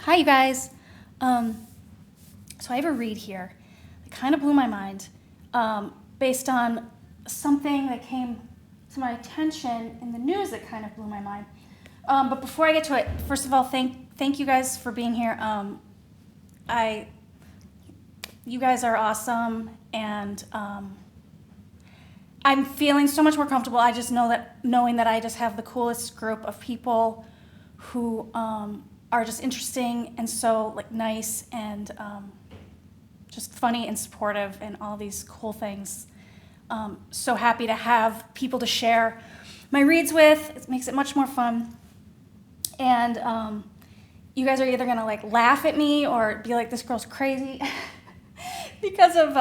Hi, you guys. So I have a read here that kind of blew my mind based on something that came to my attention in the news that kind of blew my mind. But before I get to it, first of all, thank you guys for being here. You guys are awesome, and I'm feeling so much more comfortable. I just knowing that I just have the coolest group of people who are just interesting and so nice and just funny and supportive and all these cool things. So happy to have people to share my reads with. It makes it much more fun. And you guys are either gonna laugh at me or be like, this girl's crazy because of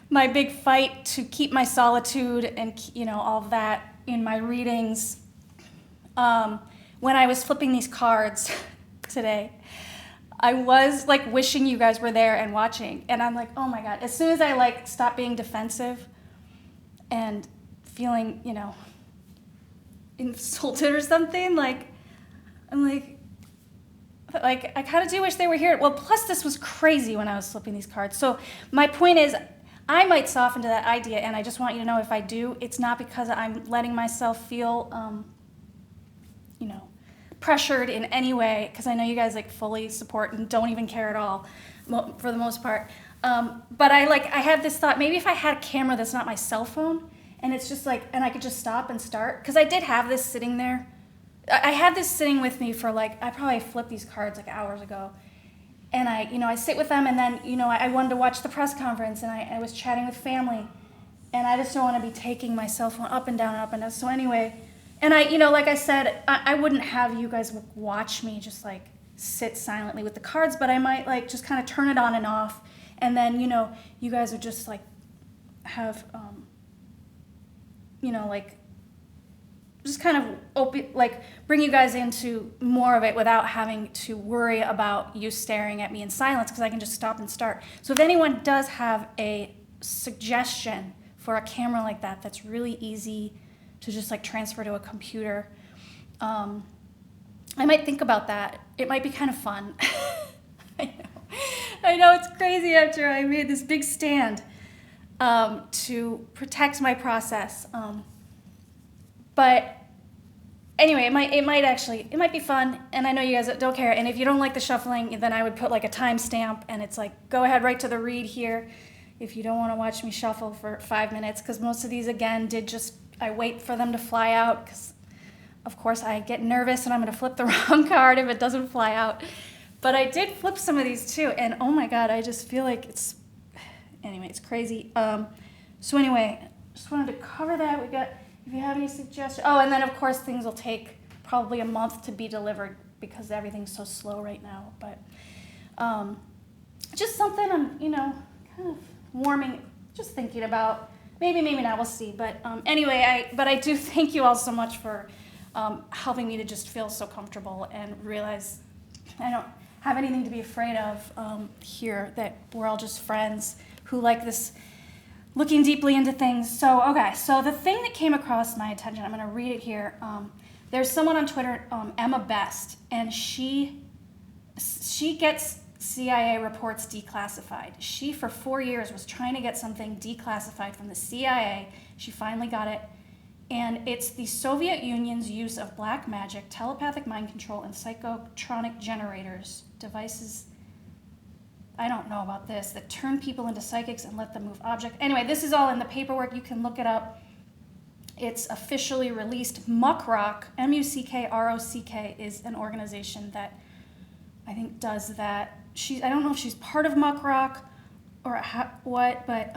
my big fight to keep my solitude and all of that in my readings. When I was flipping these cards today, I was wishing you guys were there and watching, and I'm like, oh my god, as soon as I stop being defensive and feeling insulted or something, I'm I kind of do wish they were here. Well, plus this was crazy when I was flipping these cards. So my point is, I might soften to that idea, and I just want you to know, if I do, it's not because I'm letting myself feel pressured in any way, because I know you guys fully support and don't even care at all for the most part. But I had this thought, maybe if I had a camera that's not my cell phone, and it's just and I could just stop and start, because I did have this sitting there. I had this sitting with me for I probably flipped these cards hours ago, and I sit with them, and then I wanted to watch the press conference, and I was chatting with family, and I just don't want to be taking my cell phone up and down and up and down. So anyway, and like I said, I wouldn't have you guys watch me just sit silently with the cards, but I might just kind of turn it on and off, and then you guys would just have just kind of open, bring you guys into more of it without having to worry about you staring at me in silence, because I can just stop and start. So if anyone does have a suggestion for a camera like that that's really easy to just transfer to a computer, I might think about that. It might be kind of fun. I know it's crazy after I made this big stand to protect my process. But anyway, it might be fun, and I know you guys don't care. And if you don't like the shuffling, then I would put a timestamp, and it's go ahead right to the read here if you don't want to watch me shuffle for 5 minutes, because most of these again I wait for them to fly out, because of course I get nervous and I'm going to flip the wrong card if it doesn't fly out. But I did flip some of these too, and oh my god, I just feel it's crazy. So anyway, just wanted to cover that. If you have any suggestions. Oh, and then of course things will take probably a month to be delivered because everything's so slow right now. But just something I'm, kind of warming, just thinking about. Maybe not, we'll see. But anyway, I do thank you all so much for helping me to just feel so comfortable and realize I don't have anything to be afraid of here, that we're all just friends who like this, looking deeply into things. So, okay, so the thing that came across my attention, I'm going to read it here. There's someone on Twitter, Emma Best, and she gets CIA reports declassified. She, for 4 years, was trying to get something declassified from the CIA. She finally got it, and it's the Soviet Union's use of black magic, telepathic mind control, and psychotronic generators, devices, I don't know about this, that turn people into psychics and let them move objects. Anyway, this is all in the paperwork. You can look it up. It's officially released. Muckrock, Muckrock, is an organization that I think does that. I don't know if she's part of Muckrock or what, but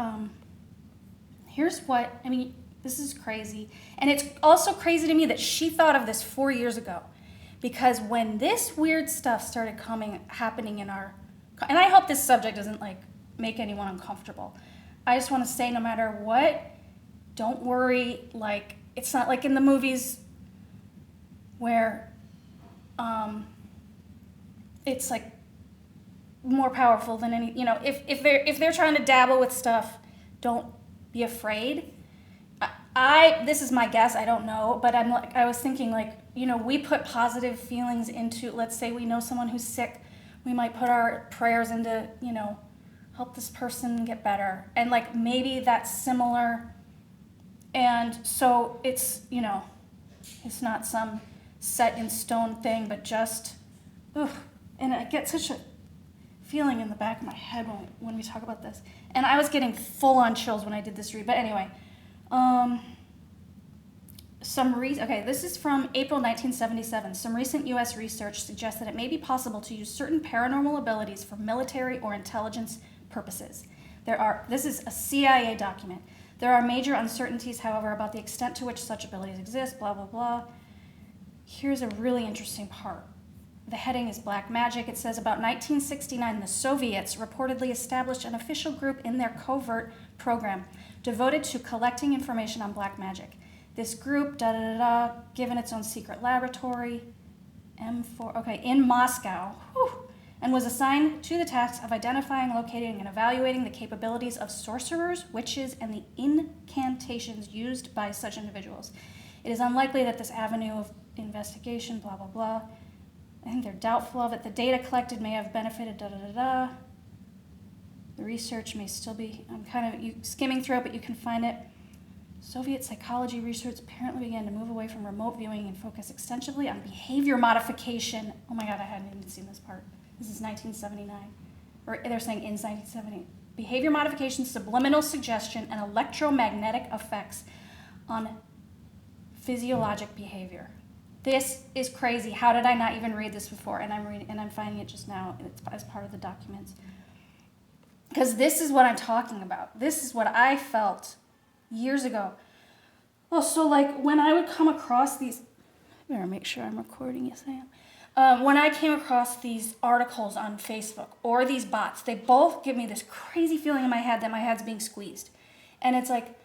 here's what, this is crazy. And it's also crazy to me that she thought of this 4 years ago, because when this weird stuff started happening in our, and I hope this subject doesn't make anyone uncomfortable. I just want to say, no matter what, don't worry. It's not like in the movies where it's more powerful than any. If they're trying to dabble with stuff, don't be afraid. This is my guess. I don't know, but I was thinking we put positive feelings into. Let's say we know someone who's sick. we might put our prayers into, help this person get better. And like maybe that's similar. And so it's, it's not some set in stone thing, but just, and I get such a feeling in the back of my head when we talk about this. And I was getting full on chills when I did this read. But anyway, this is from April 1977. Some recent U.S. research suggests that it may be possible to use certain paranormal abilities for military or intelligence purposes. This is a CIA document. There are major uncertainties, however, about the extent to which such abilities exist, blah, blah, blah. Here's a really interesting part. The heading is Black Magic. It says, about 1969, the Soviets reportedly established an official group in their covert program devoted to collecting information on black magic. This group, given its own secret laboratory, in Moscow, and was assigned to the task of identifying, locating, and evaluating the capabilities of sorcerers, witches, and the incantations used by such individuals. It is unlikely that this avenue of investigation, blah, blah, blah. I think they're doubtful of it. The data collected may have benefited, The research may still be, I'm kind of skimming through it, but you can find it. Soviet psychology research apparently began to move away from remote viewing and focus extensively on behavior modification. Oh my God, I hadn't even seen this part. This is 1979. Or they're saying in 1970. Behavior modification, subliminal suggestion, and electromagnetic effects on physiologic behavior. This is crazy. How did I not even read this before? And I'm finding it just now as part of the documents. Because this is what I'm talking about. This is what I felt years ago. Oh, so like when I would come across these, I better make sure I'm recording, yes I am. When I came across these articles on Facebook or these bots, they both give me this crazy feeling in my head that my head's being squeezed. And it's like,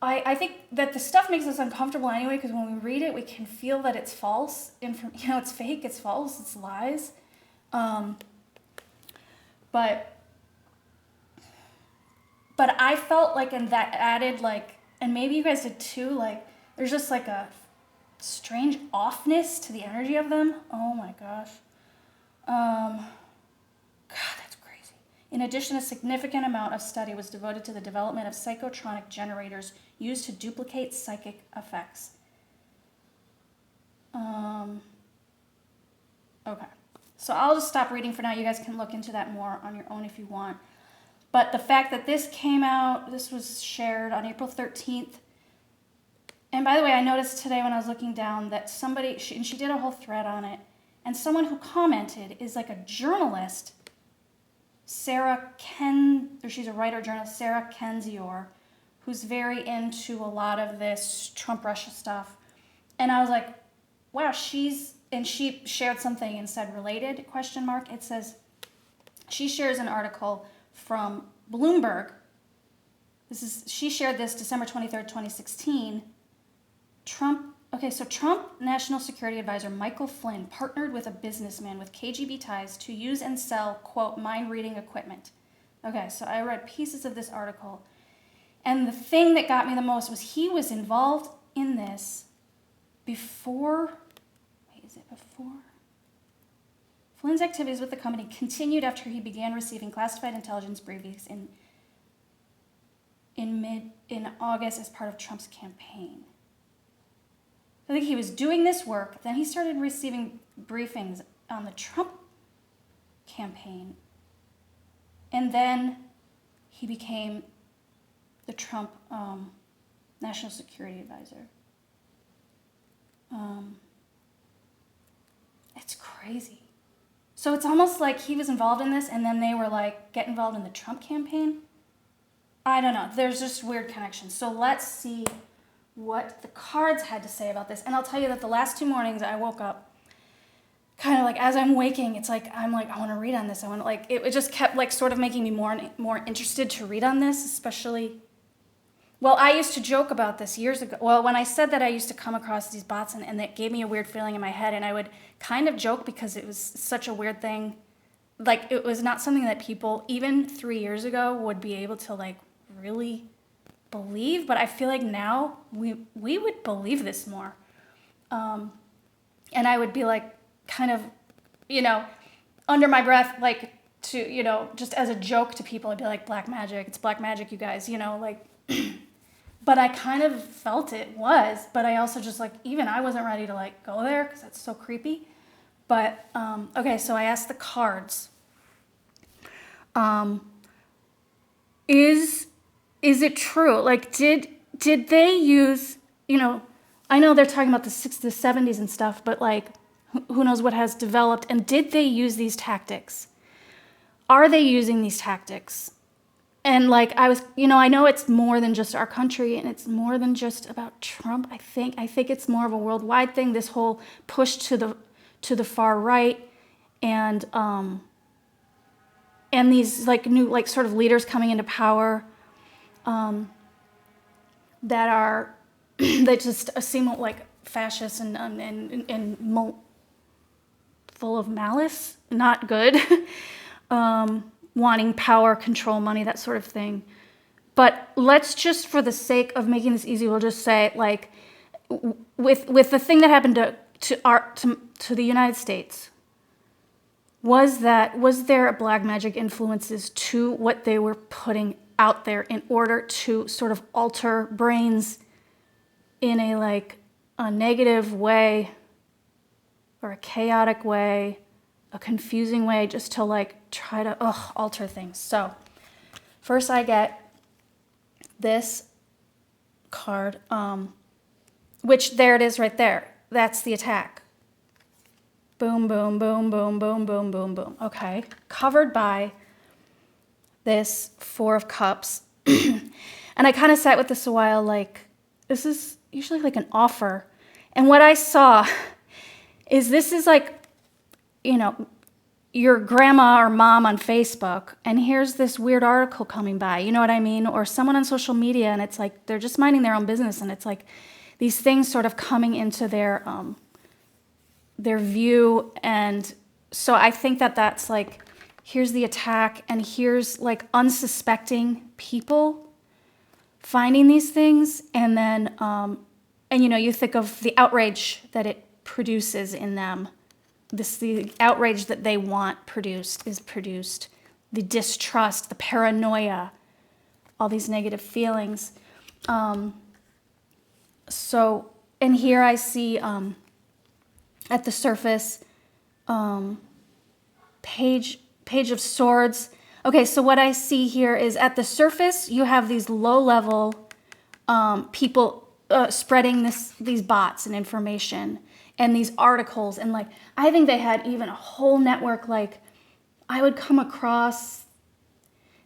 I think that the stuff makes us uncomfortable anyway, because when we read it, we can feel that it's false. It's fake, it's false, it's lies. But I felt like, and that added like, and maybe you guys did too, like there's just like a strange offness to the energy of them. Oh my gosh. God, that's crazy. In addition, a significant amount of study was devoted to the development of psychotronic generators used to duplicate psychic effects. Okay. So I'll just stop reading for now. You guys can look into that more on your own if you want. But the fact that this came out, this was shared on April 13th. And by the way, I noticed today when I was looking down that somebody, she did a whole thread on it, and someone who commented is like a journalist, she's a writer journalist, Sarah Kendzior, who's very into a lot of this Trump-Russia stuff. And I was like, wow, she shared something and said related, ? It says, she shares an article from Bloomberg. She shared this December 23rd, 2016. Trump National Security Advisor Michael Flynn partnered with a businessman with KGB ties to use and sell, quote, mind-reading equipment. Okay, so I read pieces of this article, and the thing that got me the most was he was involved in this before? Flynn's activities with the company continued after he began receiving classified intelligence briefings in August as part of Trump's campaign. I think he was doing this work, then he started receiving briefings on the Trump campaign, and then he became the Trump National Security Advisor. It's crazy. So it's almost like he was involved in this, and then they were like, get involved in the Trump campaign? I don't know. There's just weird connections. So let's see what the cards had to say about this. And I'll tell you that the last 2 mornings I woke up, kind of like as I'm waking, it's like, I'm like, I want to read on this. It just kept like sort of making me more interested to read on this, especially, well, I used to joke about this years ago. Well, when I said that I used to come across these bots and that gave me a weird feeling in my head, and I would kind of joke because it was such a weird thing. Like, it was not something that people, even 3 years ago, would be able to like really believe, but I feel like now we would believe this more. And I would be like, kind of, under my breath, like to, just as a joke to people, I'd be like, black magic, it's black magic, you guys, like, but I kind of felt it was, but I also just like, even I wasn't ready to like go there because that's so creepy. But, okay, so I asked the cards, is it true? Like, did they use, I know they're talking about the 60s, the 70s and stuff, but like, who knows what has developed, and did they use these tactics? Are they using these tactics? And like, I know it's more than just our country, and it's more than just about Trump. I think it's more of a worldwide thing, this whole push to the far right, and these like new, like sort of leaders coming into power, that are, that just seem like fascists and full of malice, not good, wanting power, control, money, that sort of thing. But let's just, for the sake of making this easy, we'll just say, like, with the thing that happened to the United States, was there black magic influences to what they were putting out there in order to sort of alter brains in a negative way, or a chaotic way, a confusing way, just to like try to alter things? So first I get this card, which there it is right there. That's the attack. Boom, boom, boom, boom, boom, boom, boom, boom. Okay, covered by this Four of Cups. And I kind of sat with this a while, like, this is usually like an offer. And what I saw is this is like, your grandma or mom on Facebook, and here's this weird article coming by, you know what I mean? Or someone on social media, and it's like they're just minding their own business, and it's like these things sort of coming into their view. And so I think that's like, here's the attack, and here's like unsuspecting people finding these things, and then you think of the outrage that it produces in them. The outrage that they want is produced, the distrust, the paranoia, all these negative feelings. So, and here I see at the surface, Page of Swords. Okay, so what I see here is at the surface, you have these low-level people spreading these bots and information and these articles. And like, I think they had even a whole network. Like, I would come across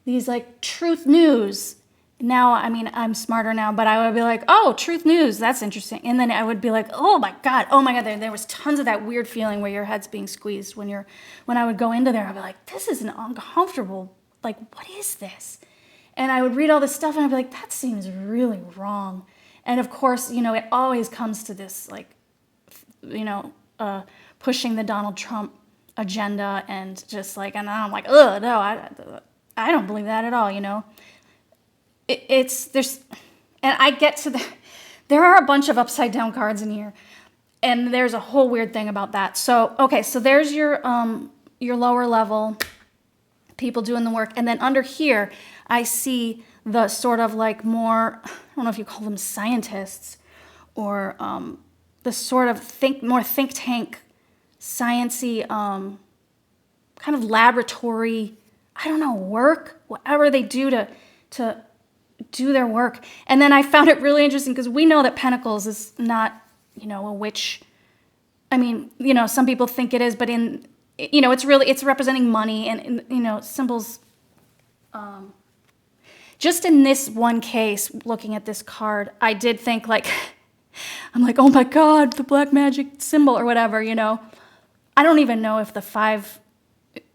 these like Truth News. Now, I mean, I'm smarter now, but I would be like, oh, Truth News, that's interesting. And then I would be like, oh my God, there was tons of that weird feeling where your head's being squeezed when I would go into there. I'd be like, this is an uncomfortable, like, what is this? And I would read all this stuff, and I'd be like, that seems really wrong. And of course, it always comes to this, like, pushing the Donald Trump agenda, and just like, and I'm like, ugh, no, I don't believe that at all, And I get to there are a bunch of upside down cards in here, and there's a whole weird thing about that. So, okay, so there's your lower level people doing the work, and then under here, I see the sort of like more, I don't know if you call them scientists, or the sort of more think tank, sciencey, kind of laboratory, I don't know, work, whatever they do to do their work. And then I found it really interesting, because we know that Pentacles is not, a witch. I mean, some people think it is, but it's representing money and symbols. Just in this one case, looking at this card, I did think like, I'm like, oh my God, the black magic symbol or whatever, I don't even know if the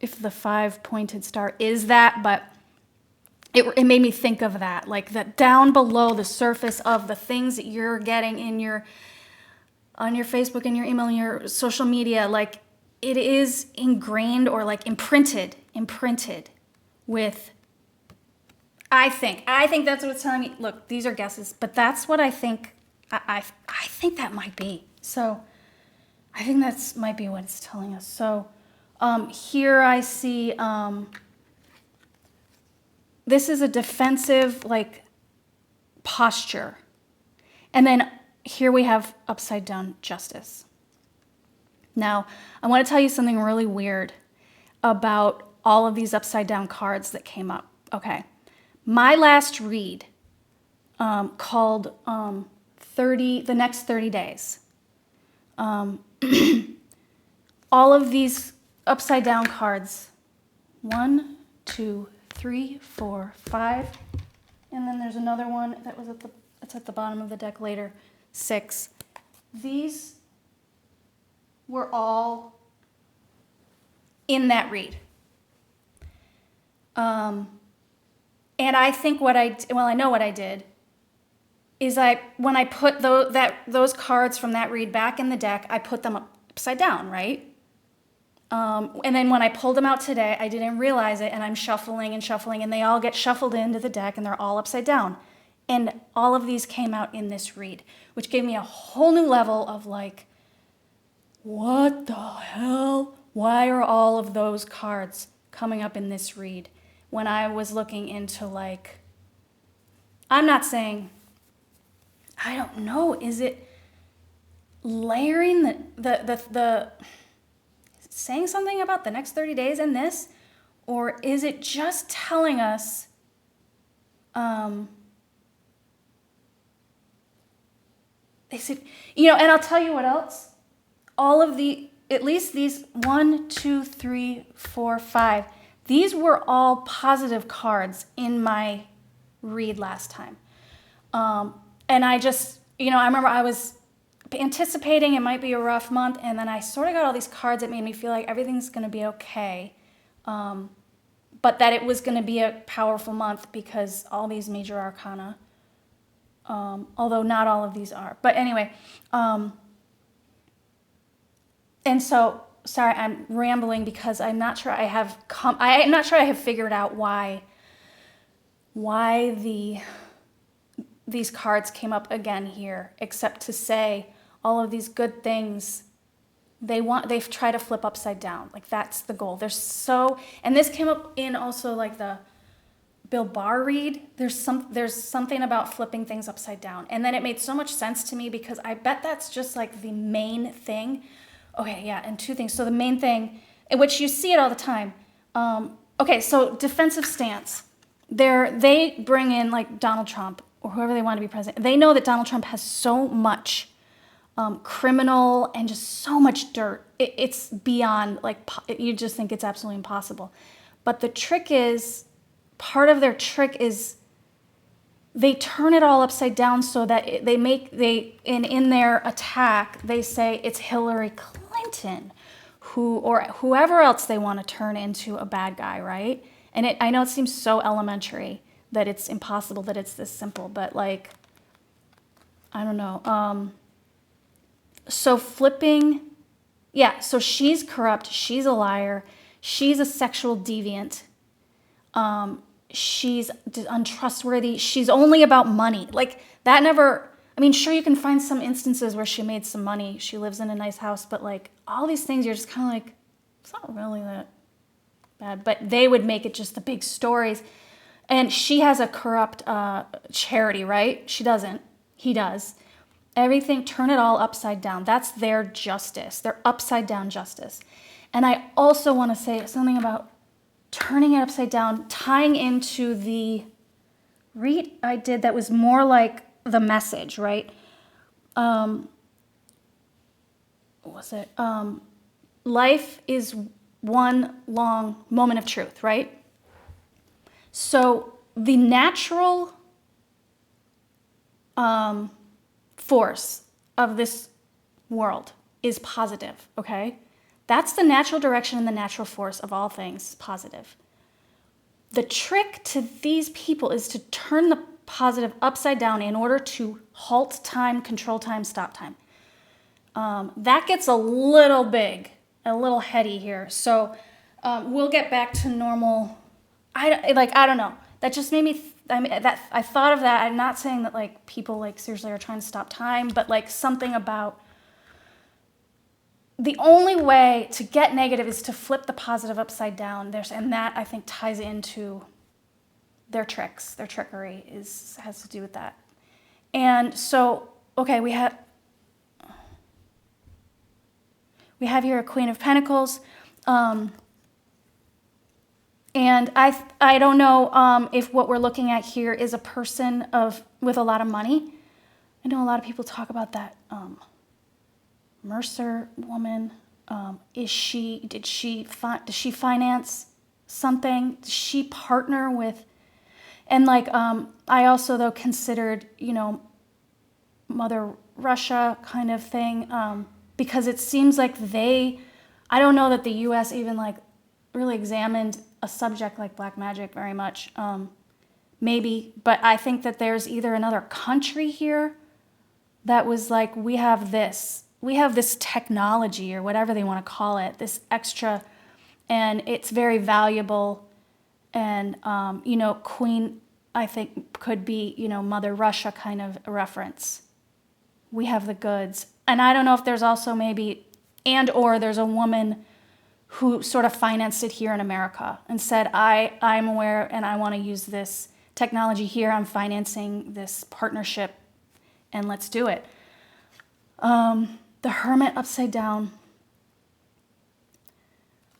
5-pointed star is that, but it made me think of that, like that down below the surface of the things that you're getting on your Facebook and your email and your social media, like it is ingrained or like imprinted with, I think that's what it's telling me. Look, these are guesses, but that's what I think. I think that might be. So I think that's might be what it's telling us. So, Here I see, this is a defensive, like, posture. And then here we have upside down justice. Now, I want to tell you something really weird about all of these upside down cards that came up. Okay. My last read called the next 30 days. All of these upside down cards, 1, 2, 3, 4, 5, and then there's another one that was it's at the bottom of the deck later, 6. These were all in that read. And I think I know what I did, is when I put those cards from that read back in the deck, I put them upside down, right? And then when I pulled them out today, I didn't realize it, and I'm shuffling, and they all get shuffled into the deck, and they're all upside down. And all of these came out in this read, which gave me a whole new level of like, what the hell? Why are all of those cards coming up in this read? When I was looking into, like, I'm not saying, I don't know, is it layering the saying something about the next 30 days in this? Or is it just telling us, is it, and I'll tell you what else. All of at least these 1, 2, 3, 4, 5, these were all positive cards in my read last time. And I just, I remember I was anticipating it might be a rough month, and then I sort of got all these cards that made me feel like everything's going to be okay, but that it was going to be a powerful month because all these major arcana, although not all of these are. But anyway, and so, sorry, I'm rambling because I'm not sure I have figured out why these cards came up again here, except to say all of these good things they've tried to flip upside down. Like, that's the goal. And this came up in also like the Bill Barr read. There's something about flipping things upside down. And then it made so much sense to me because I bet that's just like the main thing. Okay, yeah, and 2 things. So the main thing, in which you see it all the time. Okay, so defensive stance. They bring in like Donald Trump or whoever they want to be president. They know that Donald Trump has so much criminal and just so much dirt. It's beyond, like, you just think it's absolutely impossible. But the trick is, part of their trick is they turn it all upside down so that in their attack, they say it's Hillary Clinton or whoever else they want to turn into a bad guy, right? And I know it seems so elementary that it's impossible that it's this simple, but like, I don't know. So flipping, yeah, so she's corrupt, she's a liar, she's a sexual deviant, she's untrustworthy, she's only about money. Like, that never, I mean, sure, you can find some instances where she made some money, she lives in a nice house, but like, all these things, you're just kind of like, it's not really that bad. But they would make it just the big stories. And she has a corrupt charity, right? She doesn't. He does. Everything, turn it all upside down. That's their justice, their upside down justice. And I also want to say something about turning it upside down, tying into the read I did that was more like the message, right? What was it? Life is one long moment of truth, right? So the natural force of this world is positive, okay? That's the natural direction and the natural force of all things, positive. The trick to these people is to turn the positive upside down in order to halt time, control time, stop time. That gets a little big, a little heady here. So we'll get back to normal. I don't know. That just made me, I thought of that. I'm not saying that like people like seriously are trying to stop time, but like something about the only way to get negative is to flip the positive upside down. And that, I think, ties into their tricks. Their trickery has to do with that. And so, okay, we have here a Queen of Pentacles. And I don't know if what we're looking at here is a person with a lot of money. I know a lot of people talk about that Mercer woman. Does she finance something? Does she partner with? And like I also though considered, Mother Russia kind of thing, because it seems like I don't know that the U.S. even like really examined a subject like black magic very much. Maybe, but I think that there's either another country here that was like, we have this technology or whatever they want to call it, this extra, and it's very valuable. And, Queen, I think, could be, Mother Russia kind of a reference. We have the goods. And I don't know if there's also maybe, or there's a woman who sort of financed it here in America and said, I'm aware and I want to use this technology here. I'm financing this partnership and let's do it. The Hermit upside down.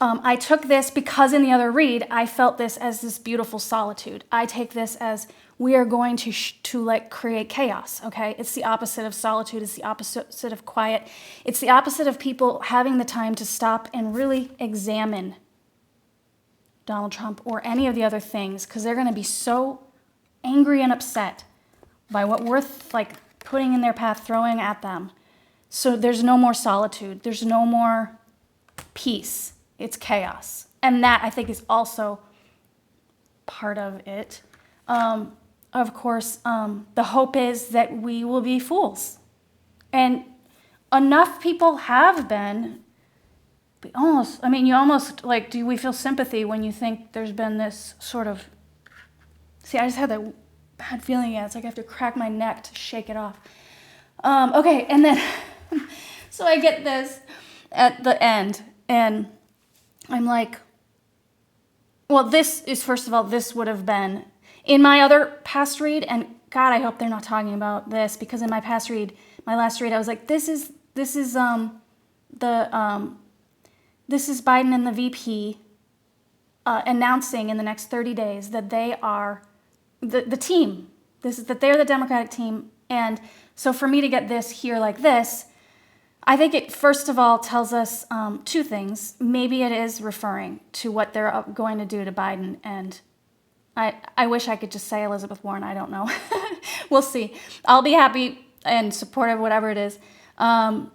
I took this because in the other read, I felt this as this beautiful solitude. I take this as we are going to like create chaos, okay? It's the opposite of solitude. It's the opposite of quiet. It's the opposite of people having the time to stop and really examine Donald Trump or any of the other things, because they're going to be so angry and upset by what we're like putting in their path, throwing at them. So there's no more solitude. There's no more peace. It's chaos. And that, I think, is also part of it. Of course, the hope is that we will be fools. And enough people have been. You almost, like, do we feel sympathy when you think there's been this sort of... See, I just had that bad feeling. It's like I have to crack my neck to shake it off. Okay, and then... so I get this at the end, and... I'm like, well, this is, first of all, this would have been in my other past read, and God, I hope they're not talking about this, because in my last read, I was like, this is Biden and the VP announcing in the next 30 days that they are the team. That they're the Democratic team, and so for me to get this here like this, I think it, first of all, tells us two things. Maybe it is referring to what they're going to do to Biden. And I wish I could just say Elizabeth Warren. I don't know. We'll see. I'll be happy and supportive, whatever it is. I'm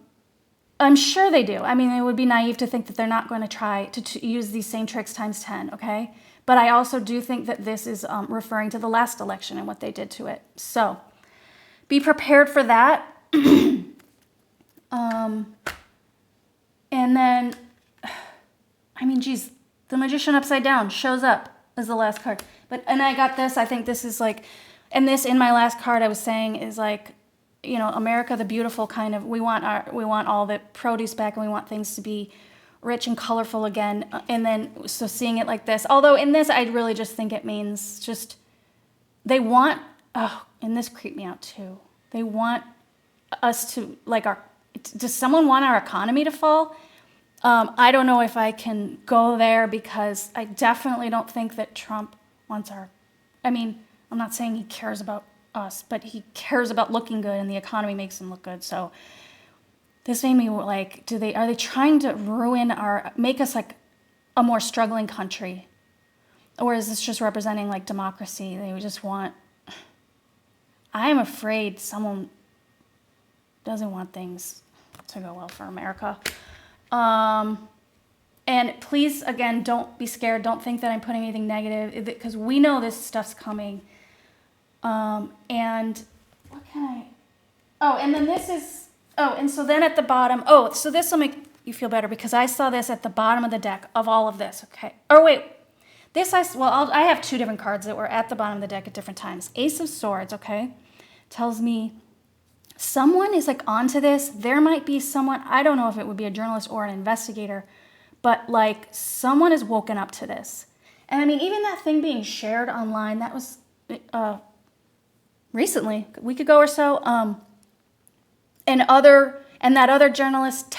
sure they do. I mean, it would be naive to think that they're not going to try to use these same tricks times 10, okay? But I also do think that this is referring to the last election and what they did to it. So be prepared for that. And then, the Magician upside down shows up as the last card. And I got this, I think this is like, and this in my last card I was saying is like, America the beautiful kind of, we want all the produce back, and we want things to be rich and colorful again. And then, so seeing it like this, although in this, I really just think it means just, they want, and this creeped me out too. They want us to, like, does someone want our economy to fall? I don't know if I can go there, because I definitely don't think that Trump wants I'm not saying he cares about us, but he cares about looking good, and the economy makes him look good. So this made me like, are they trying to make us like a more struggling country? Or is this just representing like democracy? They just want, I'm afraid someone doesn't want things to go well for America. And please, again, don't be scared. Don't think that I'm putting anything negative, because we know this stuff's coming. And what can and then this is, and so then at the bottom, so this will make you feel better, because I saw this at the bottom of the deck of all of this, okay? Or wait, I have two different cards that were at the bottom of the deck at different times. Ace of Swords, okay, tells me someone is like onto this. There might be someone, I don't know if it would be a journalist or an investigator, but like someone has woken up to this. And I mean, even that thing being shared online, that was recently, a week ago or so, and that other journalist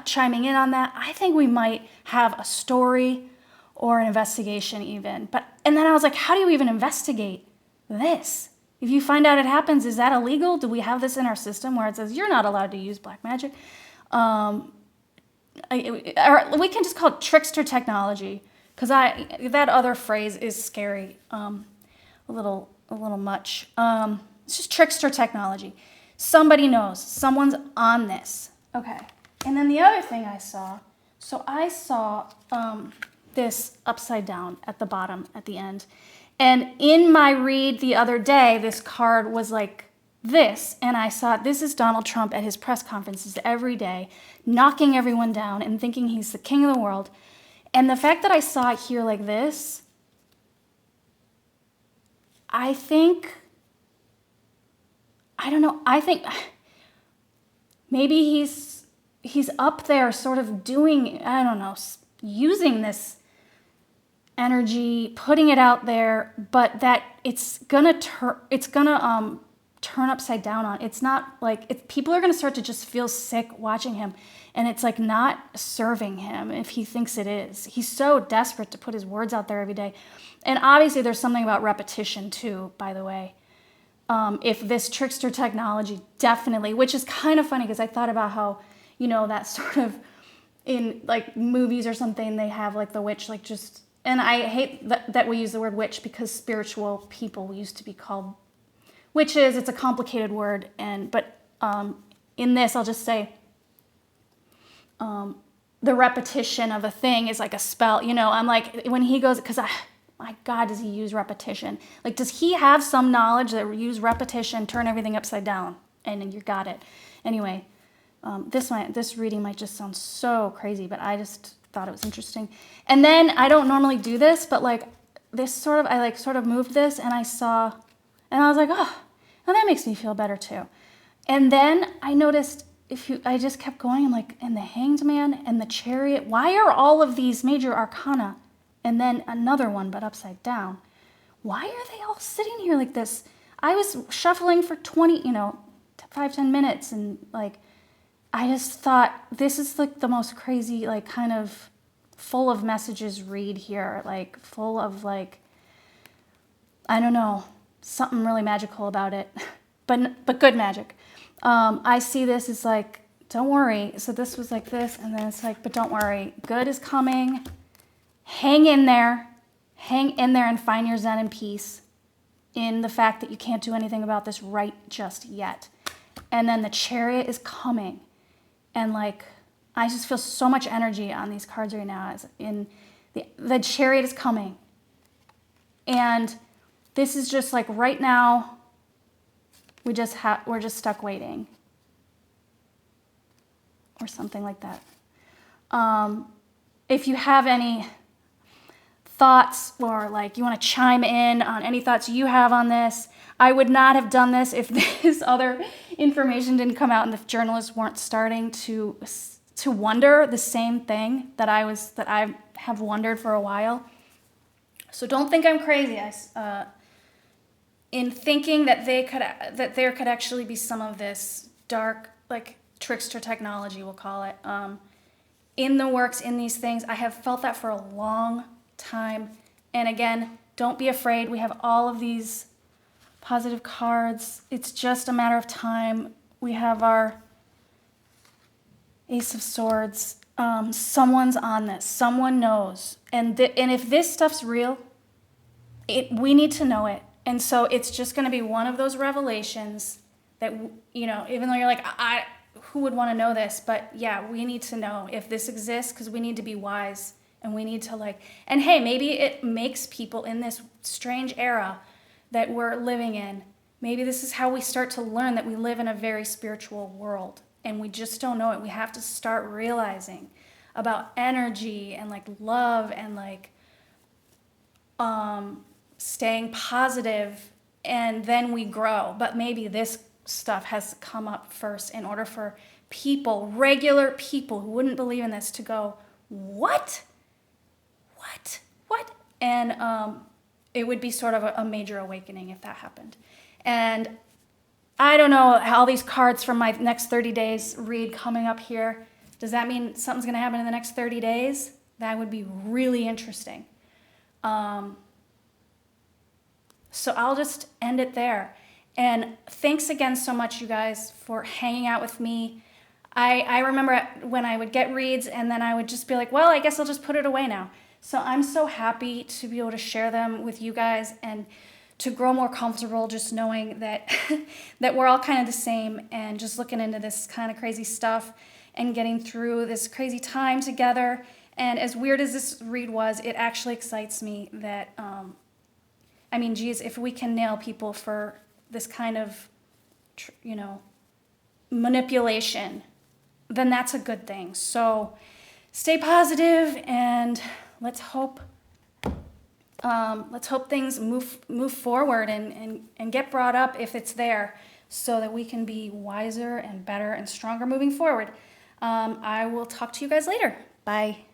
chiming in on that, I think we might have a story or an investigation even. And then I was like, how do you even investigate this? If you find out it happens, is that illegal? Do we have this in our system where it says you're not allowed to use black magic? Or we can just call it trickster technology, because that other phrase is scary, a little much. It's just trickster technology. Somebody knows. Someone's on this. Okay. And then the other thing I saw, this upside down at the bottom, at the end. And in my read the other day, this card was like this. And I saw, this is Donald Trump at his press conferences every day, knocking everyone down and thinking he's the king of the world. And the fact that I saw it here like this, I think maybe he's up there sort of doing, I don't know, using this energy, putting it out there, but that it's gonna turn upside down on. It's not like, people are gonna start to just feel sick watching him, and it's like not serving him if he thinks it is. He's so desperate to put his words out there every day. And obviously there's something about repetition too, by the way. If this trickster technology definitely, which is kind of funny because I thought about how, that sort of in like movies or something, they have like the witch, like just, and I hate that we use the word witch because spiritual people used to be called witches. It's a complicated word. But in this, I'll just say the repetition of a thing is like a spell. I'm like, when he goes, because my God, does he use repetition? Like, does he have some knowledge that use repetition, turn everything upside down, and you got it? Anyway, this reading might just sound so crazy, but I just thought it was interesting. And then I don't normally do this, but like this I sort of moved this, and I saw, and I was like, oh, well, that makes me feel better too. And then I noticed I just kept going, and like, and the Hanged Man and the Chariot. Why are all of these major arcana? And then another one, but upside down. Why are they all sitting here like this? I was shuffling for 5-10 minutes, and like, I just thought, this is like the most crazy, like kind of full of messages read here, like full of like, I don't know, something really magical about it, but good magic. I see this as like, don't worry. So this was like this, and then it's like, but don't worry, good is coming. Hang in there and find your zen and peace in the fact that you can't do anything about this right just yet. And then the Chariot is coming. And like, I just feel so much energy on these cards right now. As in the Chariot is coming. And this is just like right now, we're just stuck waiting. Or something like that. If you have any thoughts, or like you want to chime in on any thoughts you have on this, I would not have done this if this other information didn't come out and the journalists weren't starting to wonder the same thing that I have wondered for a while. So don't think I'm crazy in thinking that there could actually be some of this dark, like trickster technology, we'll call it, in the works, in these things. I have felt that for a long time. And again, don't be afraid. We have all of these positive cards. It's just a matter of time. We have our Ace of Swords. Someone's on this. Someone knows. And if this stuff's real, we need to know it. And so it's just going to be one of those revelations that, even though you're like, who would want to know this? But yeah, we need to know if this exists, because we need to be wise. And we need to and hey, maybe it makes people in this strange era that we're living in, maybe this is how we start to learn that we live in a very spiritual world, and we just don't know it. We have to start realizing about energy and like love and like staying positive, and then we grow. But maybe this stuff has come up first in order for people, regular people who wouldn't believe in this, to go, what? And it would be sort of a major awakening if that happened. And I don't know how these cards from my next 30 days read coming up here. Does that mean something's going to happen in the next 30 days? That would be really interesting. So I'll just end it there. And thanks again so much, you guys, for hanging out with me. I remember when I would get reads and then I would just be like, well, I guess I'll just put it away now. So I'm so happy to be able to share them with you guys and to grow more comfortable just knowing that that we're all kind of the same and just looking into this kind of crazy stuff and getting through this crazy time together. And as weird as this read was, it actually excites me that, I mean, geez, if we can nail people for this kind of, manipulation, then that's a good thing. So stay positive and let's hope things move forward and get brought up if it's there, so that we can be wiser and better and stronger moving forward. I will talk to you guys later. Bye.